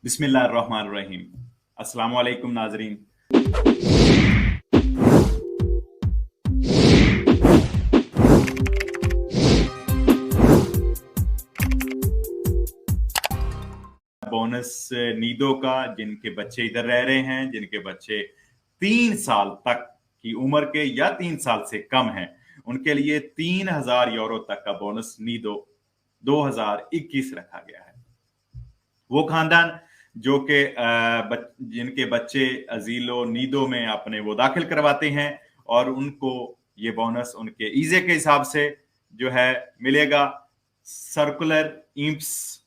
बिस्मिल्लाहिर्रहमानिर्रहीम। अस्सलामु अलैकुम नाजरीन। बोनस नीदों का जिनके बच्चे इधर रह रहे हैं, जिनके बच्चे 3 साल तक की उम्र के या 3 साल से कम हैं, उनके लिए 3,000 यूरो तक का बोनस नीदो 2021 रखा गया है। वो खानदान जो कि जिनके बच्चे अजीलो नीदो में अपने वो दाखिल करवाते हैं और उनको ये बोनस उनके ईजे के हिसाब से जो है मिलेगा। सर्कुलर इंप्स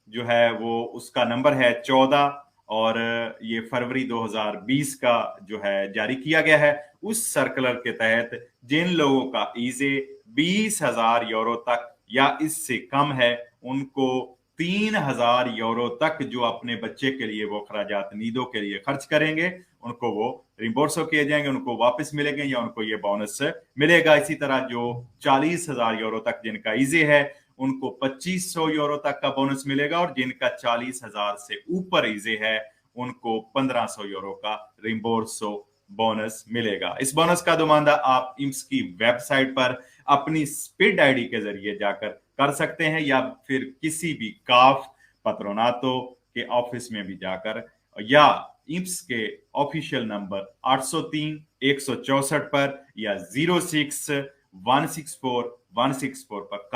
जो है वो उसका नंबर है 14 और ये फरवरी 2020 का जो है जारी किया गया है। उस सर्कुलर के तहत जिन लोगों का ईजे 20,000 यूरो तक या इससे कम है, उनको 3,000 यूरो तक जो अपने बच्चे के लिए वो खराजात नीदों के लिए खर्च करेंगे, उनको वो रिम्बर्स किए जाएंगे, उनको वापस मिलेंगे या उनको ये बोनस मिलेगा। इसी तरह जो 40,000 यूरो तक जिनका ईजे है, उनको 2,500 यूरो तक का बोनस मिलेगा और जिनका 40,000 से ऊपर ईजे है, उनको 1,500 यूरो का रिम्बर्सो बोनस मिलेगा। इस बोनस का नुमाइंदा आप इम्स की वेबसाइट पर अपनी स्पिड आईडी के जरिए जाकर कर सकते हैं या फिर किसी भी काफ पत्रोनातो के ऑफिस में भी जाकर या इम्स के ऑफिशियल नंबर 803-164 पर या 06-164-164 पर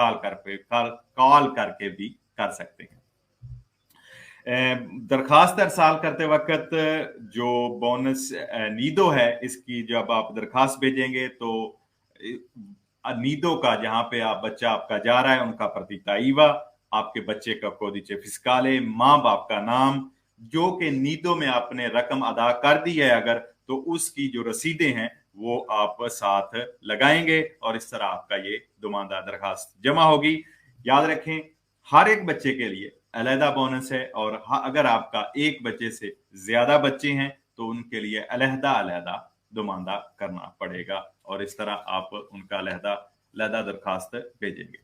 कॉल करके भी कर सकते हैं। दरखास्त अरसाल करते वक्त जो बोनस नीदो है, इसकी जब आप दरखास्त भेजेंगे तो नीदो का जहां पे आप बच्चा आपका जा रहा है उनका प्रतिताईवा, आपके बच्चे का कोदिचे फिस्काले, माँ बाप का नाम, जो कि नीदो में आपने रकम अदा कर दी है अगर, तो उसकी जो रसीदें हैं वो आप साथ लगाएंगे और इस तरह आपका ये दुमानदा दरखास्त जमा होगी। याद रखें, हर एक बच्चे के लिए अलहदा बोनस है और अगर आपका एक बच्चे से ज्यादा बच्चे हैं तो उनके लिए अलहदा अलहदा दुमानदा करना पड़ेगा और इस तरह आप उनका अलहदा अलहदा दरखास्त भेजेंगे।